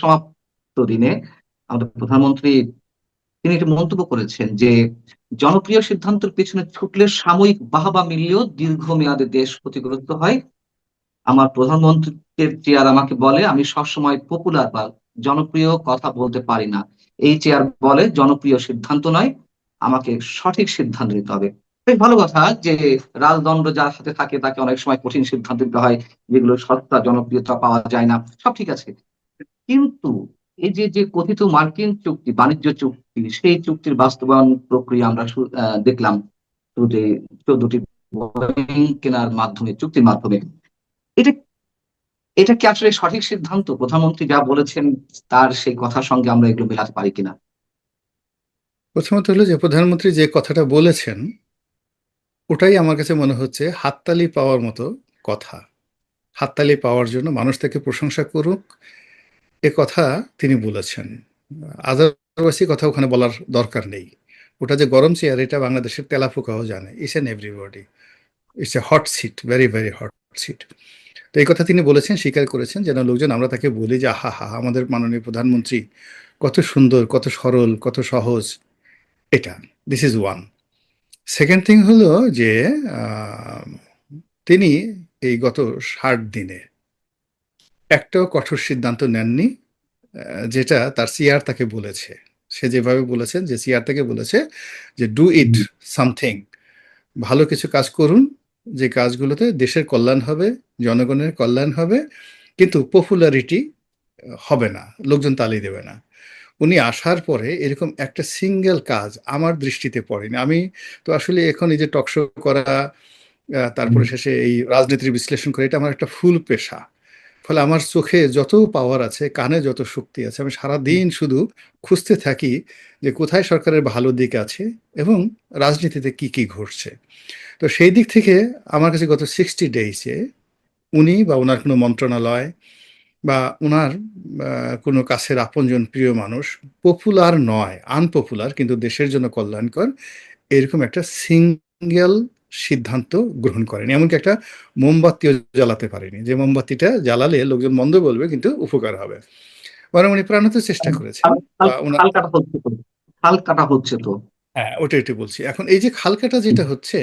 সমাপ্ত দিনে আমাদের প্রধানমন্ত্রী তিনি একটি মন্তব্য করেছেন যে জনপ্রিয় সিদ্ধান্তের পেছনে ছুটলে সাময়িক বাহবা মিললেও দীর্ঘমেয়াদে দেশ ক্ষতিগ্রস্ত হয়। আমার প্রধানমন্ত্রীর চেয়ার আমাকে বলে আমি সবসময় পপুলার বা জনপ্রিয় কথা বলতে পারি না। এই চেয়ার বলে জনপ্রিয় সিদ্ধান্ত নয়, আমাকে সঠিক সিদ্ধান্ত নিতে হবে। বেশ ভালো কথা যে রাজদণ্ড যার হাতে থাকে তাকে অনেক সময় কঠিন সিদ্ধান্ত নিতে হয়, যেগুলো সত্তা জনপ্রিয়তা পাওয়া যায় না। সব ঠিক আছে, কিন্তু এই যে যে কথিত মার্কিন চুক্তি, বাণিজ্য চুক্তি, সেই চুক্তির বাস্তবায়ন প্রক্রিয়া আমরা দেখলাম যে 14টি বোয়িং কেনার মাধ্যমে, চুক্তির মাধ্যমে। এটা এটা কি আসলে সঠিক সিদ্ধান্ত? প্রধানমন্ত্রী যা বলেছেন তার সেই কথার সঙ্গে আমরা এগুলো মেলাতে পারি কিনা? প্রথমত হলো যে প্রধানমন্ত্রী যে কথাটা বলেছেন ওটাই আমার কাছে মনে হচ্ছে হাততালি পাওয়ার মতো কথা। হাততালি পাওয়ার জন্য মানুষ তাকে প্রশংসা করুক, এ কথা তিনি বলেছেন। আদারওয়াইজ কথা ওখানে বলার দরকার নেই। ওটা যে গরম চেয়ার এটা বাংলাদেশের তেলাপোকাও জানে, it's an everybody. It's a hot seat, very very hot seat. তো এই কথা তিনি বলেছেন, স্বীকার করেছেন, যেন লোকজন আমরা তাকে বলি যে আহা হা আমাদের মাননীয় প্রধানমন্ত্রী কত সুন্দর, কত সরল, কত সহজ। এটা, this is one. Second thing হলো যে আহ, তিনি এই গত 60 দিনে একটাও কঠোর সিদ্ধান্ত নেননি, যেটা তার সিআর তাকে বলেছে। সে যেভাবে বলেছেন যে সিআর তাকে বলেছে যে ডু ইট সামথিং, ভালো কিছু কাজ করুন, যে কাজগুলোতে দেশের কল্যাণ হবে, জনগণের কল্যাণ হবে, কিন্তু পপুলারিটি হবে না, লোকজন তালি দেবে না। উনি আসার পরে এরকম একটা সিঙ্গেল কাজ আমার দৃষ্টিতে পড়েনি। আমি তো আসলে এখন এই যে টকশো করা, তারপরে শেষে এই রাজনীতির বিশ্লেষণ করে, এটা আমার একটা ফুল পেশা। ফলে আমার চোখে যত পাওয়ার আছে, কানে যত শক্তি আছে, আমি সারা দিন শুধু খুঁজতে থাকি যে কোথায় সরকারের ভালো দিক আছে এবং রাজনীতিতে কি কি ঘটছে। তো সেই দিক থেকে আমার কাছে গত 60 ডেইসে উনি বা ওনার কোনো মন্ত্রণালয় বা ওনার কোনো কাছের আপনজন প্রিয় মানুষ পপুলার নয়, আনপপুলার, কিন্তু দেশের জন্য কল্যাণকর, এরকম একটা সিঙ্গেল সিদ্ধান্ত গ্রহণ করেনি। এমনকি একটা মোমবাতিও জ্বালাতে পারেনি, যে মোমবাতিটা জ্বালালে লোকজন মন্দ বলবে কিন্তু উপকার হবে। বরং উনি প্রাণত চেষ্টা করেছেন। খাল খাল বা ওনার, খাল কাটা হচ্ছে তো, খাল কাটা হচ্ছে তো। হ্যাঁ ওটাই একটু বলছি। এখন এই যে খালকাটা যেটা হচ্ছে,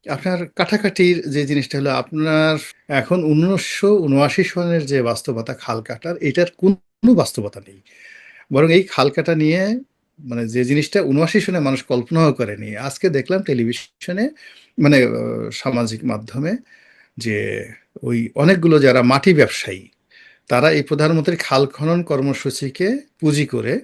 আপনার কাটাকাটির যে জিনিসটা হলো, আপনার এখন 1979 সনের যে বাস্তবতা খাল কাটার, এটার কোনো বাস্তবতা নেই। বরং এই খাল কাটা নিয়ে মানে যে জিনিসটা 79 সনে মানুষ কল্পনাও করেনি, আজকে দেখলাম টেলিভিশনে, মানে সামাজিক মাধ্যমে, যে ওই অনেকগুলো যারা মাটি ব্যবসায়ী তারা এই প্রধানমন্ত্রীর খাল খনন কর্মসূচিকে পুঁজি করে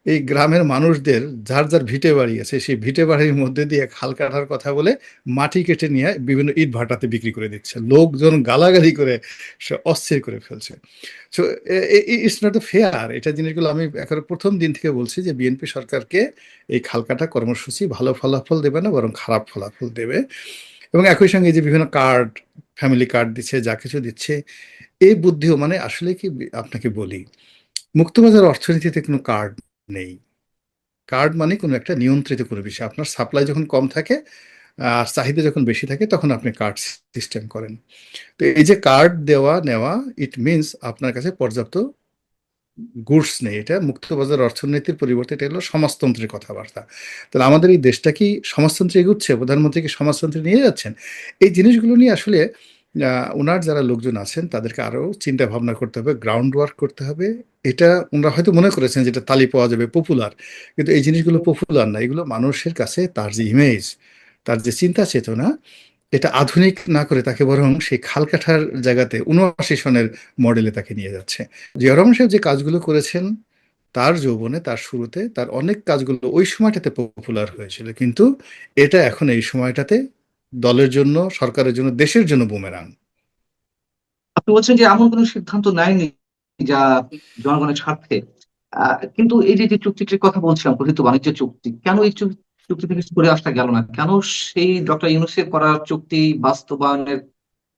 এই গ্রামের মানুষদের যার যার ভিটে বাড়ি আছে সেই ভিটে বাড়ির মধ্যে দিয়ে খাল কাটার কথা বলে মাটি কেটে নিয়ে বিভিন্ন ইট ভাটাতে বিক্রি করে দিচ্ছে। লোকজন গালাগালি করে সে অস্থির করে ফেলছে। So it's not fair. এটা জিনিসগুলো আমি এখন প্রথম দিন থেকে বলছি যে বিএনপি সরকারকে এই খাল কাটা কর্মসূচি ভালো ফলাফল দেবে না, বরং খারাপ ফলাফল দেবে। এবং একই সঙ্গে এই যে বিভিন্ন কার্ড, ফ্যামিলি কার্ড দিচ্ছে, যা কিছু দিচ্ছে, এই বুদ্ধিও মানে আসলে কি, আপনাকে বলি, মুক্তবাজার অর্থনীতিতে কোনো কার্ড নেই। কার্ড মানে কোনো একটা নিয়ন্ত্রিত কোনো বিষয়। আপনার সাপ্লাই যখন কম থাকে আর চাহিদা যখন বেশি থাকে, তখন আপনি কার্ড সিস্টেম করেন। তো এই যে কার্ড দেওয়া নেওয়া, ইট মিনস আপনার কাছে পর্যাপ্ত গুডস নেই। এটা মুক্তবাজার অর্থনীতির পরিবর্তে এটা হলো সমাজতন্ত্রের কথাবার্তা। তাহলে আমাদের এই দেশটা কি সমাজতন্ত্রে এগুচ্ছে? প্রধানমন্ত্রী কি সমাজতন্ত্রে নিয়ে যাচ্ছেন? এই জিনিসগুলো নিয়ে আসলে ওনার যারা লোকজন আছেন তাদেরকে আরও চিন্তা ভাবনা করতে হবে, গ্রাউন্ড ওয়ার্ক করতে হবে। এটা ওনারা হয়তো মনে করেছেন যেটা তালি পাওয়া যাবে, পপুলার, কিন্তু এই জিনিসগুলো পপুলার না। এগুলো মানুষের কাছে তার যে ইমেজ, তার যে চিন্তা চেতনা, এটা আধুনিক না করে তাকে বরং সেই খাল কাটার জায়গাতে 79 সনের মডেলে তাকে নিয়ে যাচ্ছে। জিয়া রহমান সাহেব যে কাজগুলো করেছেন তার যৌবনে, তার শুরুতে, তার অনেক কাজগুলো ওই সময়টাতে পপুলার হয়েছিল, কিন্তু এটা এখন এই সময়টাতে দলের জন্য, সরকারের জন্য, দেশের জন্য বুমেরাং। আপনি বলছেন যে এমন কোনো সিদ্ধান্ত নেয়নি যা জনগণের স্বার্থে। কিন্তু এই যে যে চুক্তিটির কথা বলছিলাম, কথিত বাণিজ্য চুক্তি, কেন এই চুক্তি থেকে সরে আসা গেল না? কেন সেই ডক্টর ইউনূসের করা চুক্তি বাস্তবায়নের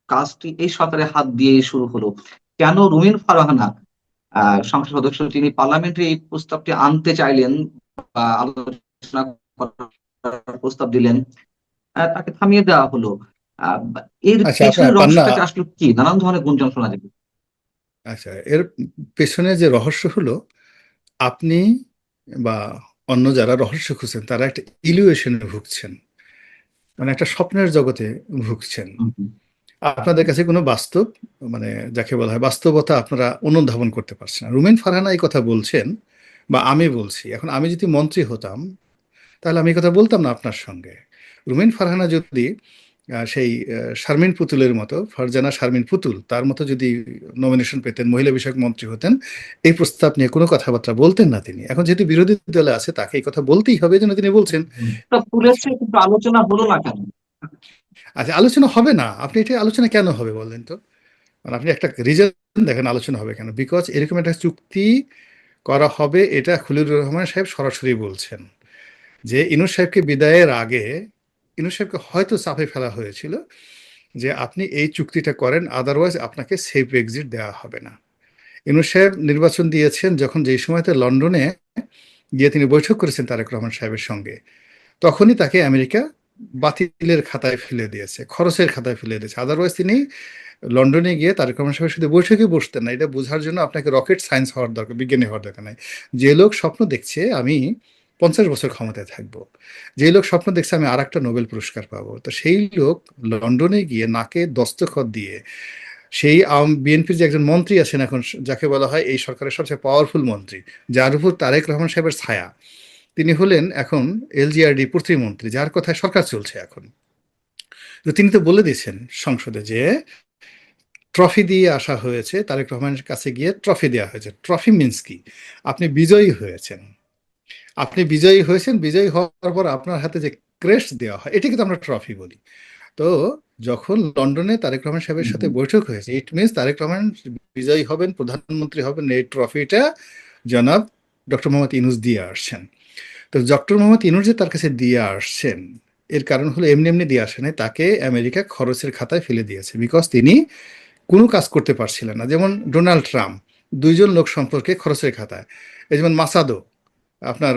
কাজটি এই সরকারের হাত দিয়ে শুরু হলো? কেন রুমিন ফারহানা, সংসদ সদস্য, তিনি পার্লামেন্টে এই প্রস্তাবটি আনতে চাইলেন বা আলোচনা করার প্রস্তাব দিলেন, তাকে থামিয়ে দেওয়া হলো? এর আচ্ছা, আপনার পেছনের পান্না, রহস্যটাকে আসলে কি? নানান ধরনের গুঞ্জন শোনা যাবে। আচ্ছা, এর পেছনে যে রহস্য হলো, আপনি বা অন্য যারা রহস্য খুঁজছেন তারা একটা ইলিউশনে ভুগছেন, মানে একটা স্বপ্নের জগতে ভুগছেন। হুম, হুম, আপনাদের কাছে কোনো বাস্তব, মানে যাকে বলা হয় বাস্তবতা, আপনারা অনুধাবন করতে পারছেন না। রুমিন ফারহানা এই কথা বলছেন, বা আমি বলছি। এখন আমি যদি মন্ত্রী হতাম তাহলে আমি এই কথা বলতাম না আপনার সঙ্গে। রুমিন ফারহানা যদি সেই শারমিন পুতুলের মতো, ফারজানা শারমিন পুতুল, তার মতো যদি নমিনেশন পেতেন, মহিলা বিষয়ক মন্ত্রী হতেন, এই প্রস্তাব নিয়ে কোনো কথাবার্তা বলতেন না তিনি। এখন যেহেতু বিরোধী দলে আছে, তাকে এই কথা বলতেই হবে, এই জন্য তিনি বলছেন। হুম। তো আচ্ছা, তুলেছে কিন্তু আলোচনা হলো না কেন? আচ্ছা, আলোচনা হবে না, আপনি এটা আলোচনা কেন হবে বলেন তো? মানে আপনি একটা রিজন দেখেন আলোচনা হবে কেন। বিকজ এরকম একটা চুক্তি করা হবে, এটা খলিলুর রহমান সাহেব সরাসরি বলছেন। যে ইনুস সাহেবকে বিদায়ের আগে ইনুস সাহেবকে হয়তো চাপে ফেলা হয়েছিল যে আপনি এই চুক্তিটা করেন, আদারওয়াইজ আপনাকে সেফ এক্সিট দেওয়া হবে না। ইনুস সাহেব নির্বাচন দিয়েছেন যখন, যেই সময়তে লন্ডনে গিয়ে তিনি বৈঠক করেছেন তারেক রহমান সাহেবের সঙ্গে, তখনই তাকে আমেরিকা বাতিলের খাতায় ফেলে দিয়েছে, খরচের খাতায় ফেলে দিয়েছে। আদারওয়াইজ তিনি লন্ডনে গিয়ে তারেক রহমান সাহেবের সাথে বৈঠকে বসতেন না। এটা বোঝার জন্য আপনাকে রকেট সায়েন্স হওয়ার দরকার, বিজ্ঞানী হওয়ার দরকার নাই। যে লোক স্বপ্ন দেখছে আমি 50 বছর ক্ষমতায় থাকবো, যে লোক স্বপ্ন দেখছে আমি আর একটা নোবেল পুরস্কার পাবো, তো সেই লোক লন্ডনে গিয়ে নাকে দস্তখত দিয়ে সেই বিএনপির যে একজন মন্ত্রী আছেন এখন, যাকে বলা হয় এই সরকারের সবচেয়ে পাওয়ারফুল মন্ত্রী, যার উপর তারেক রহমান সাহেবের ছায়া, তিনি হলেন এখন এলজিআরডি প্রতিমন্ত্রী, যার কথায় সরকার চলছে এখন। তো তিনি তো বলে দিয়েছেন সংসদে যে ট্রফি দিয়ে আসা হয়েছে, তারেক রহমানের কাছে গিয়ে ট্রফি দেওয়া হয়েছে। ট্রফি মিন্স কি? আপনি বিজয়ী হয়েছেন, আপনি বিজয়ী হয়েছেন, বিজয়ী হওয়ার পর আপনার হাতে যে ক্রেস্ট দেওয়া হয়, এটাকে তো আমরা ট্রফি বলি। তো যখন লন্ডনে তারেক রহমান সাহেবের হুম, সাথে হুম। বৈঠক হয়েছে, ইট মিনস তারেক রহমান বিজয়ী হবেন, প্রধানমন্ত্রী হবেন, এই ট্রফিটা জনাব ডক্টর মোহাম্মদ ইউনূস দিয়ে আসছেন। তো ডক্টর মোহাম্মদ ইউনূস যে তার কাছে দিয়ে আসছেন, এর কারণ হলো এমনি এমনি দিয়ে আসে নাই, তাকে আমেরিকা খরচের খাতায় ফেলে দিয়েছে। বিকজ তিনি কোনো কাজ করতে পারছিলেন না। যেমন ডোনাল্ড ট্রাম্প, দুইজন লোক সম্পর্কে খরচের খাতায়। এই যেমন মাসাদো আপনার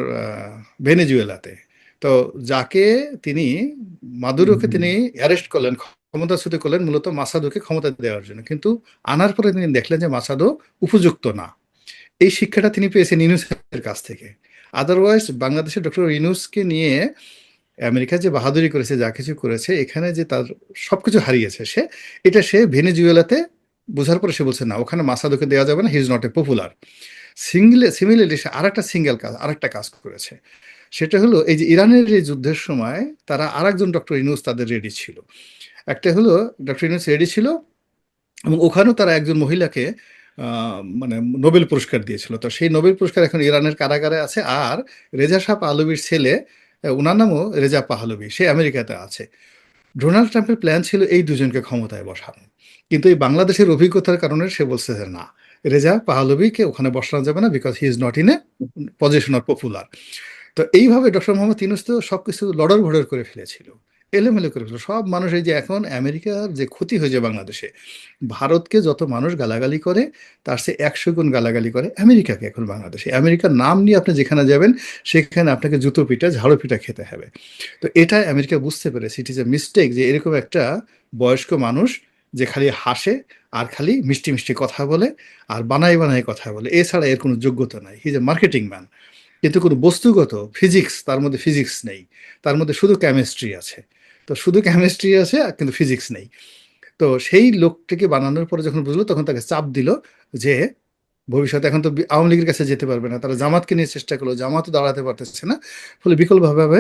ভেনেজুয়েলাতে। তো যাকে তিনি, হুম, মাদুরোকে হুম। তিনি অ্যারেস্ট করলেন, ক্ষমতাচ্যুত করলেন মূলত মাসাদোকে ক্ষমতা দেওয়ার জন্য, কিন্তু আনার পরে তিনি দেখলেন যে মাসাদো উপযুক্ত না। এই শিক্ষাটা তিনি পেয়েছেন ইউনুসের কাছ থেকে। আদারওয়াইজ বাংলাদেশের ডক্টর ইউনুসকে নিয়ে আমেরিকা যে বাহাদুরি করেছে, যা কিছু করেছে, এখানে যে তার সবকিছু হারিয়েছে সে, এটা সে ভেনেজুয়েলাতে বোঝার পরে সে বলছে না, ওখানে মাসাদোকে দেওয়া যাবে না, he is not a popular. Similarly সে আরেকটা আরেকটা কাজ করেছে। সেটা হলো এই যে ইরানের এই যুদ্ধের সময় তারা আরেকজন ডক্টর ইউনূস তাদের রেডি ছিল। একটা হলো ডক্টর ইউনূস রেডি ছিল, এবং ওখানেও তারা একজন মহিলাকে মানে নোবেল পুরস্কার দিয়েছিল। তো সেই নোবেল পুরস্কার এখন ইরানের কারাগারে আছে। আর রেজা শাহ পাহলবির ছেলে, ওনার নামও রেজা পাহলবি, সে আমেরিকাতে আছে। ডোনাল্ড ট্রাম্পের প্ল্যান ছিল এই দুজনকে ক্ষমতায় বসানো, কিন্তু এই বাংলাদেশের অভিজ্ঞতার কারণে সে বলছে যে না, রেজা পাহলবিকে ওখানে বসানো যাবে না, because he is not in a position of popular. তো এইভাবে ডক্টর মোহাম্মদ ইউনূস তো সবকিছু লড়র ভড়র করে ফেলেছিল, এলোমেলো করে ফেলেছিল সব মানুষ। এই যে এখন আমেরিকার যে ক্ষতি হয়েছে বাংলাদেশে, ভারতকে যত মানুষ গালাগালি করে, তার সে 100 গুণ গালাগালি করে আমেরিকাকে এখন বাংলাদেশে। আমেরিকার নাম নিয়ে আপনি যেখানে যাবেন, সেখানে আপনাকে জুতো পিটা, ঝাড়ু পিটা খেতে হবে। তো এটা আমেরিকা বুঝতে পেরেছে, ইট ইজ এ মিস্টেক যে এরকম একটা বয়স্ক মানুষ যে খালি হাসে আর খালি মিষ্টি মিষ্টি কথা বলে আর বানায় বানায় কথা বলে, এছাড়া এর কোনো যোগ্যতা নাই। He is a marketing man, কিন্তু কোনো বস্তুগত ফিজিক্স তার মধ্যে, ফিজিক্স নেই তার মধ্যে, শুধু কেমিস্ট্রি আছে। তো শুধু কেমিস্ট্রি আছে কিন্তু ফিজিক্স নেই। তো সেই লোকটিকে বানানোর পরে যখন বুঝলো, তখন তাকে চাপ দিল যে ভবিষ্যতে এখন তো আওয়ামী লীগের কাছে যেতে পারবে না, তারা জামাতকে নিয়ে চেষ্টা করলো, জামাতও দাঁড়াতে পারতেছে না। ফলে বিকল্পভাবে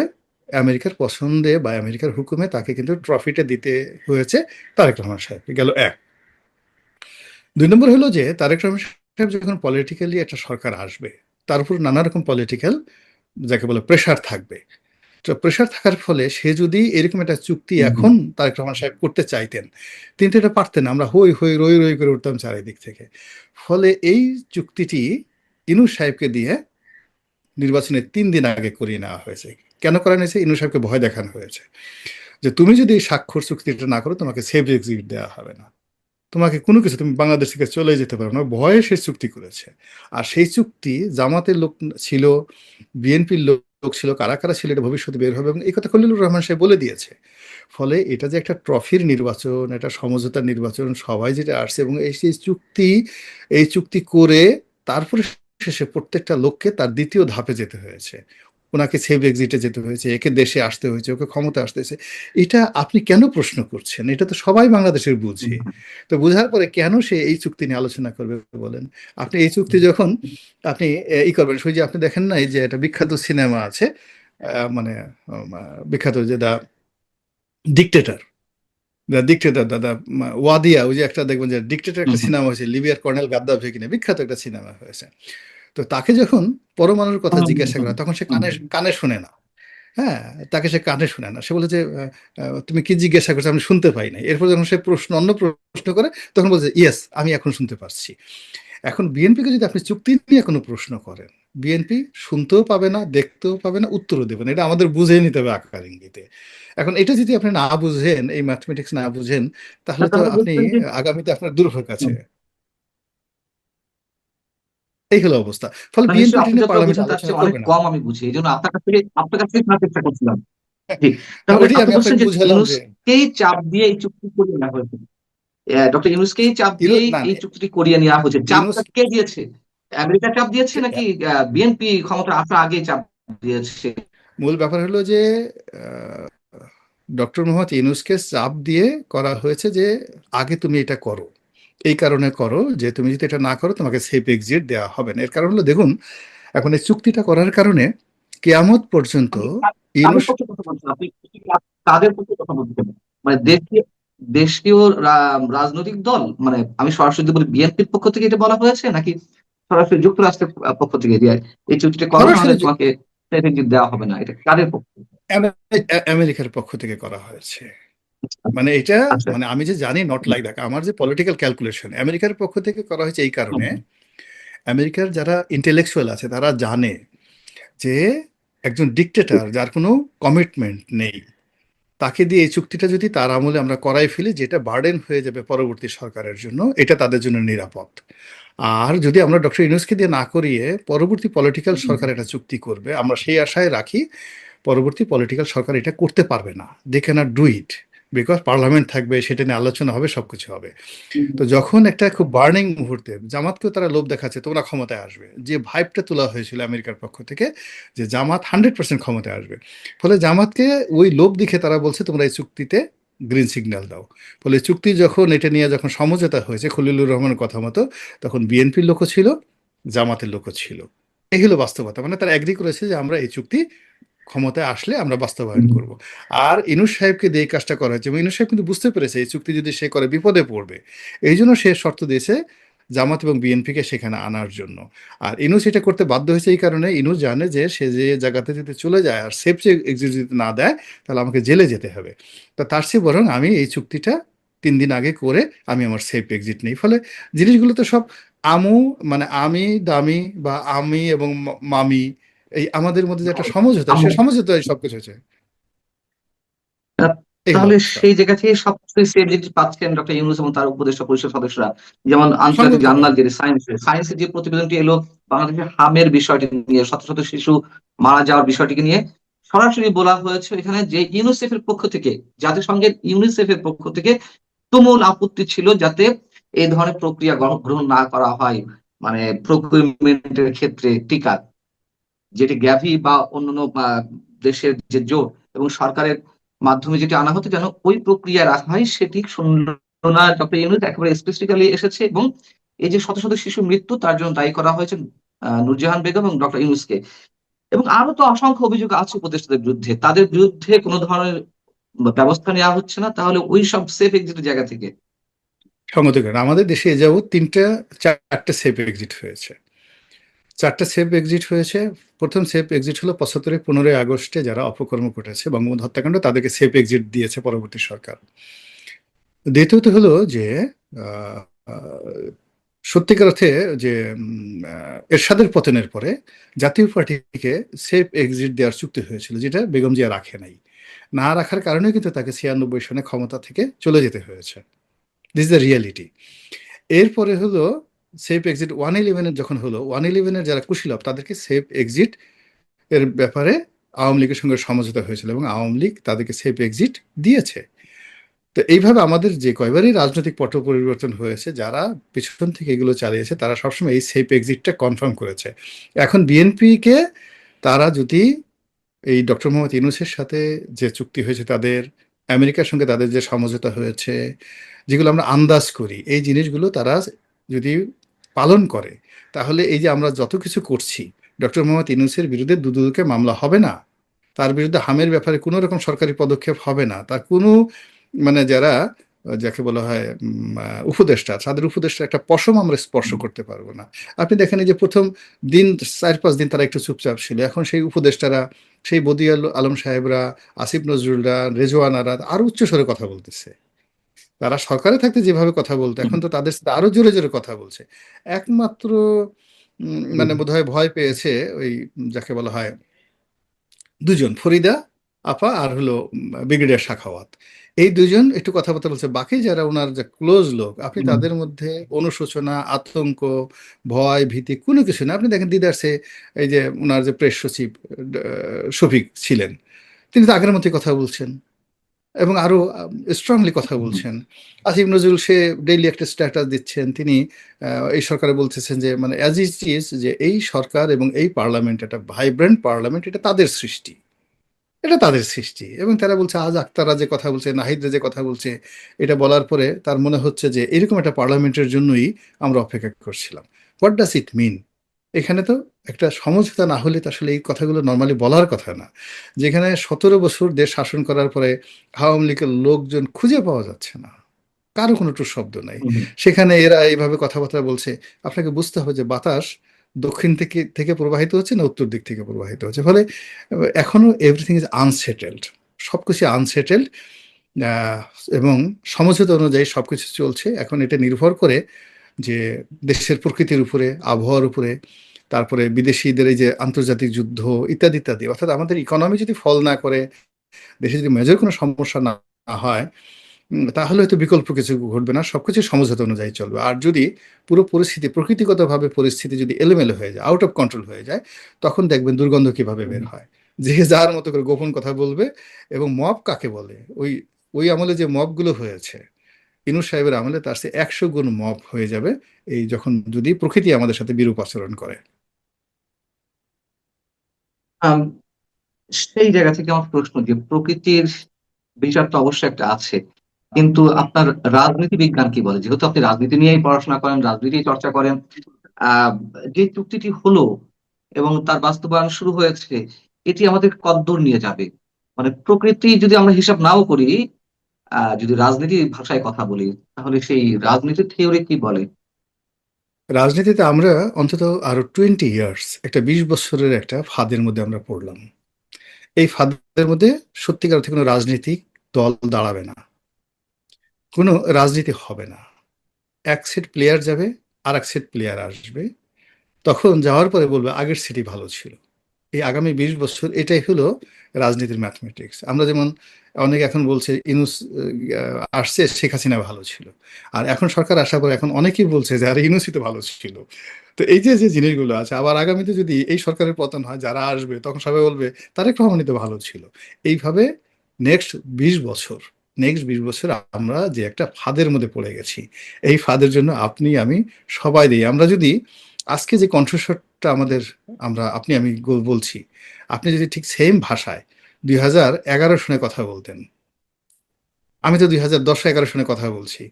আমেরিকার পছন্দে বা আমেরিকার হুকুমে তাকে কিন্তু ট্রফিটা দিতে হয়েছে তারেক রহমান সাহেবকে। গেল এক। 2 নম্বর হলো যে তারেক রহমান সাহেব যখন পলিটিক্যালি একটা সরকার আসবে, তার উপর নানা রকম পলিটিক্যাল, যাকে বলে প্রেশার থাকবে। তো প্রেশার থাকার ফলে সে যদি এরকম একটা চুক্তি হুম, হুম। এখন তারেক রহমান সাহেব করতে চাইতেন, তিনি তো এটা পারতেন না। আমরা হই হই রই রই করে উঠতাম চারিদিক থেকে। ফলে এই চুক্তিটি ইনুস সাহেবকে দিয়ে নির্বাচনের 3 দিন আগে করিয়ে নেওয়া হয়েছে। কেন করা হয়েছে? ইনুস সাহেবকে ভয় দেখানো হয়েছে যে তুমি যদি এই স্বাক্ষর চুক্তিটা না করো, তোমাকে সেফ এক্সিট দেওয়া হবে না, তোমাকে কোনো কিছু, তুমি বাংলাদেশ থেকে চলে যেতে পারো না। ভয়ে সে চুক্তি করেছে। আর সেই চুক্তি জামাতের লোক ছিল, বিএনপির লোক লোক ছিল, কারা কারা ছিল, এটা ভবিষ্যতে বের হবে, এবং এই কথা খলিলুর রহমান সাহেব বলে দিয়েছে। ফলে এটা যে একটা ট্রফির নির্বাচন, এটা সমঝোতার নির্বাচন, সবাই যেটা আসছে এবং এই চুক্তি করে তারপরে শেষে প্রত্যেকটা লোককে তার দ্বিতীয় ধাপে যেতে হয়েছে, ওনাকে সেভ এক্সিটে যেতে হয়েছে, একে দেশে আসতে হয়েছে, ওকে ক্ষমতা আসতে হয়েছে। এটা আপনি কেন প্রশ্ন করছেন? এটা তো সবাই বাংলাদেশের বুঝে। তো বোঝার পরে কেন সে এই চুক্তি নিয়ে আলোচনা করবে বলেন? আপনি এই চুক্তি যখন আপনি ই করবেন, সেই যে আপনি দেখেন না, এই যে একটা বিখ্যাত সিনেমা আছে, মানে বিখ্যাত যে ডিকটেটর ডিকটেটর দাদা, ওয়াদিয়া, ওই যে একটা দেখবেন যে ডিকটেটর একটা সিনেমা হয়েছে, লিবিয়ার কর্নেল গাদ্দাফি কিনে বিখ্যাত একটা সিনেমা হয়েছে। তো তাকে যখন পরমাণুর কথা জিজ্ঞাসা করা, তখন সে কানে কানে শুনে না। হ্যাঁ, তাকে সে কানে শুনে না। সে বলে যে তুমি কি জিজ্ঞাসা করছো, আমি শুনতে পাই নাই। এরপর যখন সে অন্য প্রশ্ন করে, তখন বলছে ইয়েস, আমি এখন শুনতে পারছি। এখন বিএনপিকে যদি আপনি চুক্তি নিয়ে কোনো প্রশ্ন করেন, বিএনপি শুনতেও পাবে না, দেখতেও পাবে না, উত্তরও দেবে না। এটা আমাদের বুঝে নিতে হবে আকার ইঙ্গিতে। এখন এটা যদি আপনি না বুঝেন, এই ম্যাথমেটিক্স না বুঝেন, তাহলে তো তাহলে আপনি বলছেন যে আগামীতে আপনার দুর্ভোগ আছে। এই হলো অবস্থা। ফলে না, বিএনপি নিশ্চয়ই এটা আপনি নিয়ে যত পার্লামেন্টে বুঝেন তার আলোচনা চেয়ে অনেক করবে না। কম আমি বুঝি, এই জন্য আপনার কাছ থেকে শোনার চেষ্টা করছিলাম। ঠিক। হ্যাঁ, তাহলে ওইটাই আপনি আমি বলছেন আপনাকে যে বুঝালাম যে ইউনুসকেই চাপ দিয়ে এই চুক্তি করিয়ে নেওয়া হয়েছে, ডক্টর ইউনুসকেই চাপ দিয়েই না, এই চুক্তিটি করিয়ে নেওয়া হয়েছে। ইউনুস চাপটা কে দিয়েছে? আমেরিকা চাপ দিয়েছে নাকি সে- বিএনপি ক্ষমতা আসার আগেই চাপ দিয়েছে? মূল ব্যাপার হলো যে ডক্টর মোহাম্মদ ইউনুসকে চাপ দিয়ে করা হয়েছে যে আগে তুমি এটা করো, এই কারণে করো যে তুমি যদি এটা না করো তোমাকে সেফ এক্সিট দেওয়া হবে না। এর কারণ হলো দেখুন, এখন এই চুক্তিটা করার কারণে কেয়ামত পর্যন্ত আপনি কাদের ইউনুস পক্ষে কথা বলছেন? আপনি কাদের পক্ষে কথা বলছেন? মানে দেশীয় দেশীয় রাজনৈতিক দল, মানে আমি সরাসরি যদি বলি বিএনপির পক্ষ থেকে এটা বলা হয়েছে, নাকি সরাসরি যুক্তরাষ্ট্রের পক্ষ থেকে যে এই চুক্তিটা করো নাহলে সরাসরি তোমাকে certificate দেওয়া হবে না, এটা কাদের পক্ষে? আমেরিকার পক্ষ থেকে করা হয়েছে। মানে এটা, আচ্ছা। মানে আমি যে জানি নট লাইক দ্যাট, আমার যে পলিটিক্যাল ক্যালকুলেশন, আমেরিকার পক্ষ থেকে করা হয়েছে এই কারণে, হুম, আমেরিকার যারা ইন্টেলেকচুয়াল আছে তারা জানে যে একজন ডিক্টেটর যার কোনো কমিটমেন্ট নেই, তাকে দিয়ে এই চুক্তিটা যদি তার আমলে আমরা করাই ফেলি, যেটা বার্ডেন হয়ে যাবে পরবর্তী সরকারের জন্য, এটা তাদের জন্য নিরাপদ। আর যদি আমরা ডক্টর ইউনূসকে দিয়ে না করিয়ে পরবর্তী পলিটিক্যাল হুম, সরকার এটা চুক্তি করবে, আমরা সেই আশায় রাখি পরবর্তী পলিটিক্যাল সরকার এটা করতে পারবে না। They cannot do it, because parliament থাকবে, সেটা নিয়ে আলোচনা হবে, সবকিছু হবে। হুম, তো যখন একটা খুব বার্নিং মুহূর্তে জামাতকেও তারা লোভ দেখাচ্ছে তোমরা ক্ষমতায় আসবে, যে ভাইবটা তোলা হয়েছিল আমেরিকার পক্ষ থেকে যে জামাত 100% ক্ষমতায় আসবে, ফলে জামাতকে ওই লোভ দেখে তারা বলছে তোমরা এই চুক্তিতে গ্রিন সিগন্যাল দাও। ফলে চুক্তি যখন এটা নিয়ে যখন সমঝোতা হয়েছে খলিলুর রহমানের কথা মতো, তখন বিএনপির লোকও ছিল, জামাতের লোকও ছিল। এই হলো বাস্তবতা। মানে তারা এগ্রি করেছে যে আমরা এই চুক্তি ক্ষমতায় আসলে আমরা বাস্তবায়ন হুম। করব। আর ইনুস সাহেবকে দিয়ে এই কাজটা করা হয়েছে, এবং ইনুস সাহেব কিন্তু বুঝতে পেরেছে এই চুক্তি যদি সে করে বিপদে পড়বে, এই জন্য সে শর্ত দিয়েছে জামাত এবং বিএনপিকে সেখানে আনার জন্য। আর ইনুস এটা করতে বাধ্য হয়েছে এই কারণে, ইনুস জানে যে সে যে জায়গাতে যদি চলে যায় আর সেফ এক্সিট যদি না দেয়, তাহলে আমাকে জেলে যেতে হবে। তো তার চেয়ে বরং আমি এই চুক্তিটা 3 দিন আগে করে আমি আমার সেফ এক্সিট নেই। ফলে জিনিসগুলো তো সব আমু, মানে আমি দামি বা আমি এবং মামি, এই আমাদের মধ্যে যে একটা সমঝোতা, সে সমঝোতায় সবকিছু হয়েছে। আহ, এই হলো তাহলে অবস্থা। সেই জায়গা থেকে সবচেয়ে সেফ যেটি পাচ্ছেন ডক্টর ইউনূস এবং তার উপদেষ্টা পরিষদ সদস্যরা, যেমন আন্তর্জাতিক সঙ্গত জার্নাল পাবে। যেটি সায়েন্সের যে প্রতিবেদনটি এলো বাংলাদেশের হামের বিষয়টি নিয়ে, শত শত শিশু মারা যাওয়ার বিষয়টিকে নিয়ে, সরাসরি বলা হয়েছে এখানে যে ইউনিসেফের পক্ষ থেকে, জাতিসংঘের ইউনিসেফের পক্ষ থেকে তুমুল আপত্তি ছিল যাতে এই ধরনের প্রক্রিয়া গ্রহণ না করা হয়, মানে প্রকিউরমেন্টের ক্ষেত্রে টিকা, যেটি গ্যাভি বা অন্যান্য দেশের যে জোট এবং সরকারের মাধ্যমে যেটি আনা হতো, যেন ওই প্রক্রিয়া রাখা হয়, সেটি শুনলো না ডক্টর ইউনূস। একেবারে স্পেসিফিক্যালি এসেছে এবং এই যে শত শত শিশু মৃত্যু তার জন্য দায়ী করা হয়েছে নূরজাহান বেগম এবং ডক্টর ইউনূসকে। এবং আরো তো অসংখ্য অভিযোগ আছে উপদেষ্টাদের বিরুদ্ধে, তাদের বিরুদ্ধে কোনো ধরনের ব্যবস্থা নেওয়া হচ্ছে না, তাহলে ওই সব সেফ এক্সিটের জায়গা থেকে? সঙ্গত কারণ আমাদের দেশে এ যাবৎ 4টে সেফ এক্সিট হয়েছে। 4টে সেফ এক্সিট হয়েছে। প্রথম সেফ এক্সিট হলো 75 15ই আগস্টে যারা অপকর্ম ঘটেছে বঙ্গবন্ধু হত্যাকাণ্ড, তাদেরকে সেফ এক্সিট দিয়েছে পরবর্তী সরকার। দ্বিতীয়ত হলো যে আহ, আহ, সত্যিকার অর্থে যে এরশাদের পতনের পরে জাতীয় পার্টিকে সেফ এক্সিট দেওয়ার চুক্তি হয়েছিল, যেটা বেগম জিয়া রাখে নাই। না রাখার কারণে কিন্তু তাকে 96 সনে ক্ষমতা থেকে চলে যেতে হয়েছে। This is the reality. এরপরে হলো সেফ এক্সিট 111-এর যখন হলো, 111-এর যারা কুশীলব তাদেরকে সেফ এক্সিট এর ব্যাপারে আওয়ামী লীগের সঙ্গে সমঝোতা হয়েছিল এবং আওয়ামী লীগ তাদেরকে সেফ এক্সিট দিয়েছে। তো এইভাবে আমাদের যে কয়বারই রাজনৈতিক পট পরিবর্তন হয়েছে, যারা পিছন থেকে এগুলো চালিয়েছে তারা সবসময় এই সেফ এক্সিটটা কনফার্ম করেছে। এখন বিএনপিকে তারা যদি এই ডক্টর মোহাম্মদ ইউনূসের সাথে যে চুক্তি হয়েছে তাদের, আমেরিকার সঙ্গে তাদের যে সমঝোতা হয়েছে, যেগুলো আমরা আন্দাজ করি, এই জিনিসগুলো তারা যদি পালন করে, তাহলে এই যে আমরা যত কিছু করছি, ডক্টর মোহাম্মদ ইউনূসের বিরুদ্ধে দুদকে মামলা হবে না, তার বিরুদ্ধে হামের ব্যাপারে কোনো রকম সরকারি পদক্ষেপ হবে না, তার কোনো মানে যারা যাকে বলা হয় উপদেষ্টা, তাদের উপদেষ্টা একটা পশম আমরা স্পর্শ করতে পারবো না। আপনি দেখেন এই যে প্রথম দিন 4-5 দিন তারা একটু চুপচাপ ছিল, এখন সেই উপদেষ্টারা, সেই বদিউল আলম সাহেবরা, আসিফ নজরুলরা, রেজওয়ানারা আরো উচ্চস্বরে কথা বলতেছে। তারা সরকারে থাকতে যেভাবে কথা বলতো, এখন তো তাদের সাথে আরো জোরে জোরে কথা বলছে। একমাত্র মানে বোধহয় ভয় পেয়েছে ওই যাকে বলা হয় দুজন, ফরিদা আপা আর হলো ব্রিগেডিয়ার সাখাওয়াত, এই দুজন একটু কথাবার্তা বলছে। বাকি যারা ওনার যে ক্লোজ লোক, আপনি তাদের মধ্যে অনুশোচনা, আতঙ্ক, ভয়, ভীতি কোনো কিছু না। আপনি দেখেন দিদারসে এই যে ওনার যে প্রেস সচিব শফিক ছিলেন, তিনি তো আগের মতোই কথা বলছেন এবং আরো স্ট্রংলি কথা বলছেন। আসিফ নজরুল সে ডেইলি একটা স্ট্যাটাস দিচ্ছেন, তিনি এই সরকারে বলতেছেন যে মানে অ্যাজ ইট ইজ, যে এই সরকার এবং এই পার্লামেন্ট একটা ভাইব্রেন্ট পার্লামেন্ট, এটা তাদের সৃষ্টি, এটা তাদের সৃষ্টি। এবং তারা বলছে আজ আক্তাররা যে কথা বলছে, নাহিদরা যে কথা বলছে, এটা বলার পরে তার মনে হচ্ছে যে এরকম একটা পার্লামেন্টের জন্যই আমরা অপেক্ষা করছিলাম। হোয়াট ডাজ ইট মিন? এখানে তো একটা সমঝোতা না হলে তো আসলে এই কথাগুলো নর্মালি বলার কথা না। যেখানে 17 বছর দেশ শাসন করার পরে আওয়ামী লীগের লোকজন খুঁজে পাওয়া যাচ্ছে না, কারো কোনো টু শব্দ নাই, সেখানে এরা এইভাবে কথাবার্তা বলছে। আপনাকে বুঝতে হবে যে বাতাস দক্ষিণ থেকে থেকে প্রবাহিত হচ্ছে না উত্তর দিক থেকে প্রবাহিত হচ্ছে, ফলে এখনো এভরিথিং ইজ আনসেটেলড, সবকিছু আনসেটেলড। এবং সমঝোতা অনুযায়ী সবকিছু চলছে। এখন এটা নির্ভর করে যে দেশের প্রকৃতির উপরে, আবহাওয়ার উপরে, তারপরে বিদেশিদের এই যে আন্তর্জাতিক যুদ্ধ ইত্যাদি ইত্যাদি। অর্থাৎ আমাদের ইকোনমি যদি ফল না করে, দেশে যদি মেজর কোনো সমস্যা না না হয়, তাহলে হয়তো বিকল্প কিছু ঘটবে না, সবকিছু সমঝোতা অনুযায়ী চলবে। আর যদি পুরো পরিস্থিতি, প্রকৃতিগতভাবে পরিস্থিতি যদি এলোমেলো হয়ে যায়, আউট অফ কন্ট্রোল হয়ে যায়, তখন দেখবেন দুর্গন্ধ কিভাবে বের হয়। যে যার মতো করে গোপন কথা বলবে। এবং মব কাকে বলে, ওই ওই আমলে যে মবগুলো হয়েছে, ইনূস সাহেবের আমলে তার চেয়ে 100 গুণ মব হয়ে যাবে, এই যখন যদি প্রকৃতি আমাদের সাথে বিরূপ আচরণ করে। আম, সেই জায়গা থেকে আমার প্রশ্ন যে প্রকৃতির বিচার তো অবশ্যই একটা আছে, কিন্তু আপনার রাজনীতি বিজ্ঞান কি বলে? যেহেতু আপনি রাজনীতি নিয়েই পড়াশোনা করেন, রাজনীতি চর্চা করেন, আহ যে চুক্তিটি হলো এবং তার বাস্তবায়ন শুরু হয়েছে, এটি আমাদের কতদূর নিয়ে যাবে? মানে প্রকৃতি যদি আমরা হিসাব নাও করি, যদি রাজনীতির ভাষায় কথা বলি, তাহলে সেই রাজনীতির থিওরি কি বলে? রাজনীতিতে আমরা অন্তত আরো 20 ইয়ার্স, একটা 20 বছরের একটা ফাঁদের মধ্যে আমরা পড়লাম। এই ফাঁদের মধ্যে সত্যিকার অর্থে কোনো রাজনৈতিক দল দাঁড়াবে না, কোনো রাজনীতি হবে না। এক সেট প্লেয়ার যাবে, আর এক সেট প্লেয়ার আসবে, তখন যাওয়ার পরে বলবে আগের সেটই ভালো ছিল। এই আগামী 20 বছর এটাই হলো রাজনীতির ম্যাথমেটিক্স। আমরা যেমন অনেকে এখন বলছে ইনুস আসছে, শেখ হাসিনা ভালো ছিল, আর এখন সরকার আসার পর এখন অনেকেই বলছে যে আরে ইনুসই তো ভালো ছিল। তো এই যে যে জিনিসগুলো আছে, আবার আগামীতে যদি এই সরকারের পতন হয়, যারা আসবে তখন সবাই বলবে তারেক রহমানই তো ভালো ছিল। এইভাবে নেক্সট 20 বছর, আমরা যে একটা ফাঁদের মধ্যে পড়ে গেছি, এই ফাঁদের জন্য আপনি আমি সবাই দিই। আমরা যদি আজকে যে কণ্ঠস্বরটা আমাদের, আমরা আপনি আমি বলছি, আপনি যদি ঠিক সেম ভাষায় 2011 সনে কথা বলতেন, আমি তো 2010-11 সনে কথা বলছি,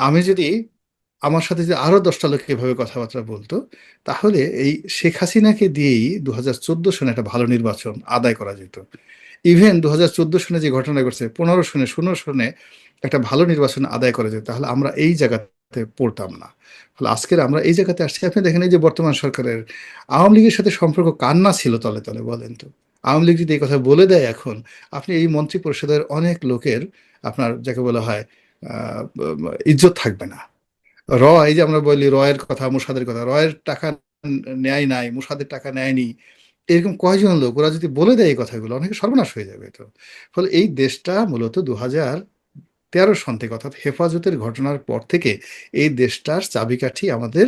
আমি যদি আমার সাথে যে আরো 10টা লোক এভাবে কথাবার্তা বলতো, তাহলে এই শেখ হাসিনাকে দিয়েই 2014 সনে একটা ভালো নির্বাচন আদায় করা যেত। ইভেন 2014 সনে যে ঘটনা ঘটছে, 15 সনে, 16 সনে একটা ভালো নির্বাচন আদায় করা যেত, তাহলে আমরা এই জায়গাতে পড়তাম না। ফলে আজকের আমরা এই জায়গাতে আসছি। আপনি দেখেন এই যে বর্তমান সরকারের আওয়ামী লীগের সাথে সম্পর্ক কান্না ছিল তলে তলে, বলেন তো। আওয়ামী লীগ যদি এই কথা বলে দেয় এখন, আপনি এই মন্ত্রী পরিষদের অনেক লোকের, আপনার যাকে বলা হয় ইজ্জত থাকবে না। এই যে আমরা বলি রয়ের কথা, মোসাদের কথা, রয়ের টাকা নেয় নাই, মোসাদের টাকা নেয়নি, এরকম কয়জন লোক ওরা যদি বলে দেয় এই কথাগুলো, অনেকে সর্বনাশ হয়ে যাবে তো। ফলে এই দেশটা মূলত 2013 সন থেকে, অর্থাৎ হেফাজতের ঘটনার পর থেকে এই দেশটার চাবিকাঠি আমাদের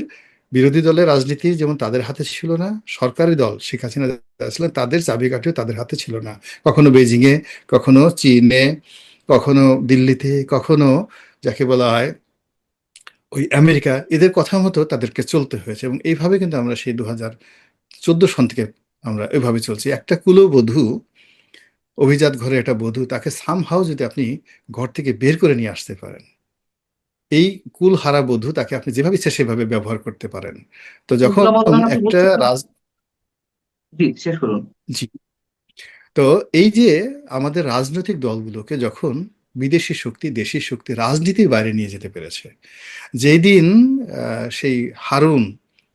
বিরোধী দলের রাজনীতি যেমন তাদের হাতে ছিল না, সরকারি দল শেখ হাসিনা যারা ছিলেন তাদের চাবিকাঠিও তাদের হাতে ছিল না। কখনো বেজিংয়ে, কখনো চীনে, কখনো দিল্লিতে, কখনো যাকে বলা হয় ওই আমেরিকা, এদের কথা মতো তাদেরকে চলতে হয়েছে। এবং এইভাবে কিন্তু আমরা সেই 2014 সন থেকে আমরা এভাবে চলছি। একটা কুলবধূ, অভিজাত ঘরে একটা বধূ, তাকে সামহাও যদি আপনি ঘর থেকে বের করে নিয়ে আসতে পারেন, এই কুল হারা বধূ তাকে আপনি যেভাবে ইচ্ছা সেভাবে ব্যবহার করতে পারেন। তো যখন আব্দুল্লাহ মাওলানা, আপনি একটা বলছেন? রাজ জি, শেষ করুন। জি, তো এই যে আমাদের রাজনৈতিক দলগুলোকে যখন বিদেশি শক্তি, দেশি শক্তি রাজনীতির বাইরে নিয়ে যেতে পেরেছে, যেই দিন সেই হারুন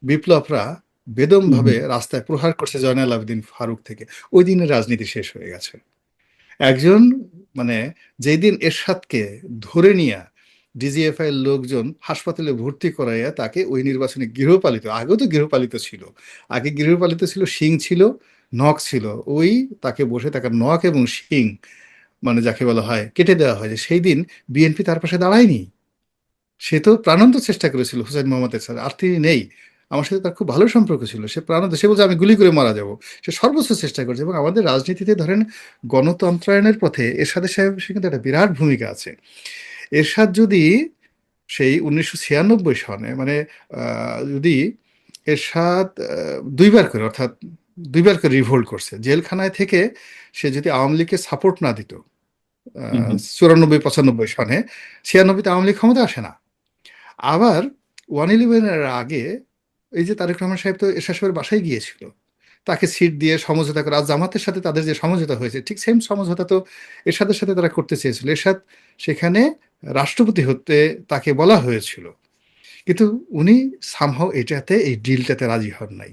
বিপ্লবরা হুম, বেদমভাবে রাস্তায় প্রহার করছে জয়নাল আবেদিন ফারুক থেকে, ওই দিনের রাজনীতি শেষ হয়ে গেছে। একজন মানে যেই দিন এরশাদকে ধরে নিয়ে ডিজিএফআই এর লোকজন হাসপাতালে ভর্তি করাইয়া তাকে ওই নির্বাচনে গৃহপালিত, আগেও তো গৃহপালিত ছিল, আগে গৃহপালিত ছিল, শিং ছিল, নখ ছিল, ওই তাকে বসে তাকে নখ এবং শিং মানে যাকে বলা হয় কেটে দেওয়া হয়, যে সেই দিন বিএনপি তার পাশে দাঁড়ায়নি। সে তো প্রাণান্ত চেষ্টা করেছিল হুসাইন মোহাম্মদের সাথে, আর তিনি নেই, আমার সাথে তার খুব ভালো সম্পর্ক ছিল, সে প্রাণান্ত, সে বলছে আমি গুলি করে মারা যাব, সে সর্বোচ্চ চেষ্টা করেছে। এবং আমাদের রাজনীতিতে ধরেন গণতন্ত্রায়নের পথে এরশাদের সাহেব সে কিন্তু একটা বিরাট ভূমিকা আছে। এরশাদ যদি সেই 1996 সনে মানে যদি এরশাদ দুইবার করে, অর্থাৎ দুইবার করে রিভোল্ট করছে জেলখানায় থেকে, সে যদি আওয়ামী লীগকে সাপোর্ট না দিত হুম, হুম। 94 95 সনে, 96-তে আওয়ামী লীগ ক্ষমতা আসে না। আবার 111-এর আগে এই যে তারেক রহমান সাহেব তো এরশাদ সাহেবের বাসায় গিয়েছিল, তাকে সিট দিয়ে সমঝোতা করে, আজ জামাতের সাথে তাদের যে সমঝোতা হয়েছে ঠিক সেম সমঝোতা তো এরশাদের সাথে তারা করতে চেয়েছিল। এরশাদ সেখানে রাষ্ট্রপতি হতে তাকে বলা হয়েছিল, কিন্তু উনি সামহাও এটাতে, এই ডিলটাতে রাজি হন নাই।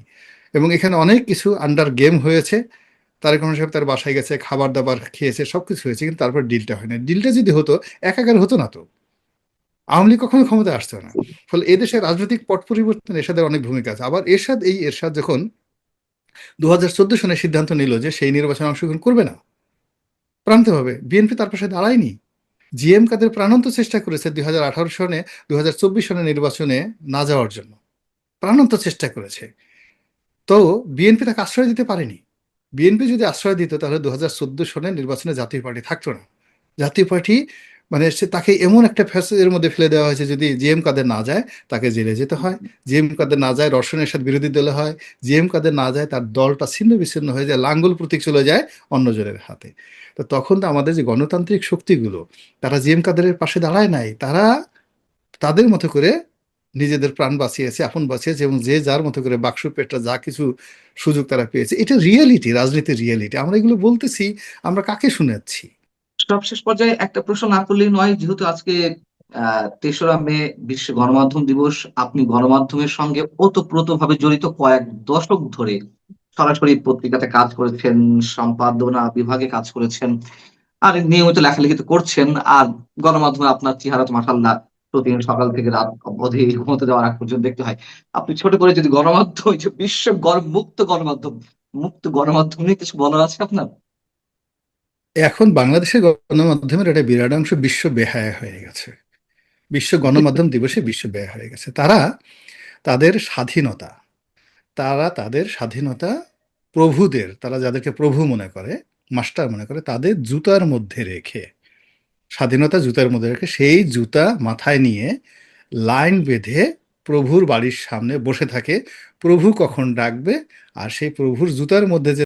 এবং এখানে অনেক কিছু আন্ডার গেম হয়েছে। তারেক রহমান সাহেব তার বাসায় গেছে, খাবার দাবার খেয়েছে, সবকিছু হয়েছে, কিন্তু তারপর ডিলটা হয় না। ডিলটা যদি হতো, একাকার হতো না তো, আওয়ামী লীগ কখনো ক্ষমতায় আসতো না। ফলে এদেশের রাজনৈতিক পট পরিবর্তনে এরশাদের অনেক ভূমিকা আছে। আবার এরশাদ যখন 2014 সনে সিদ্ধান্ত নিল যে সেই নির্বাচনে অংশগ্রহণ করবে না, প্রান্তভাবে বিএনপি তার পাশে দাঁড়ায়নি। জিএম কাদের প্রাণান্ত চেষ্টা করেছে 2018 সনে, 2024 সনে নির্বাচনে না যাওয়ার জন্য, প্রাণান্ত চেষ্টা করেছে। তো বিএনপি তাকে আশ্রয় দিতে পারেনি। বিএনপি যদি আশ্রয় দিত তাহলে 2014 সনের নির্বাচনে জাতীয় পার্টি থাকতো না। জাতীয় পার্টি মানে সে তাকে এমন একটা ফ্যাসের মধ্যে ফেলে দেওয়া হয়েছে, যদি জিএম কাদের না যায় তাকে জেলে যেতে হয়, জিএম কাদের না যায় রর্ষণের সাথে বিরোধী দলে হয়, জিএম কাদের না যায় তার দলটা ছিন্ন বিচ্ছিন্ন হয়ে যায়, লাঙ্গল প্রতীক চলে যায় অন্যজনের হাতে। তো তখন তো আমাদের যে গণতান্ত্রিক শক্তিগুলো, তারা জিএম কাদেরের পাশে দাঁড়ায় নাই, তারা তাদের মতো করে নিজেদের প্রাণ বাঁচিয়েছে, আপন বাঁচিয়েছে, এবং যে যার মতো করে বাক্স পেটটা যা কিছু সুযোগ তারা পেয়েছে। এটা রিয়েলিটি, রাজনীতির রিয়েলিটি। আমরা এগুলো বলতেছি, আমরা কাকে শুনাচ্ছি? সবশেষ পর্যায়ে একটা প্রশ্ন না করলেই নয়, যেহেতু আজকে 3রা মে বিশ্ব গণমাধ্যম দিবস, আপনি গণমাধ্যমের সঙ্গে ওতপ্রোতভাবে জড়িত, কয়েক দশক ধরে সরাসরি পত্রিকাতে কাজ করেছেন, সম্পাদনা বিভাগে কাজ করেছেন, আর নিয়মিত লেখালেখি তো করছেন। আর গণমাধ্যমে আপনার চেহারা তো মাশাআল্লাহ প্রতিদিন সকাল থেকে রাত অবধি ঘুমোতে যাওয়ার আগ পর্যন্ত দেখতে হয়। আপনি ছোট করে যদি গণমাধ্যম, এই যে বিশ্ব মুক্ত গণমাধ্যম, মুক্ত গণমাধ্যম নিয়ে কিছু বলার আছে আপনার? এখন বাংলাদেশের গণমাধ্যমের একটা বিরাট অংশ বিশ্ব বেহায়া হয়ে গেছে। বিশ্ব গণমাধ্যম দিবসে বিশ্ব বেহায়া হয়ে গেছে। তাদের স্বাধীনতা, তাদের স্বাধীনতা প্রভুদের, তারা যাদেরকে প্রভু মনে করে, মাস্টার মনে করে, তাদের জুতার মধ্যে রেখে, স্বাধীনতা জুতার মধ্যে রেখে সেই জুতা মাথায় নিয়ে লাইন বেঁধে প্রভুর বাড়ির সামনে বসে থাকে, প্রভু কখন ডাকবে, আর সেই প্রভুর জুতার মধ্যে যে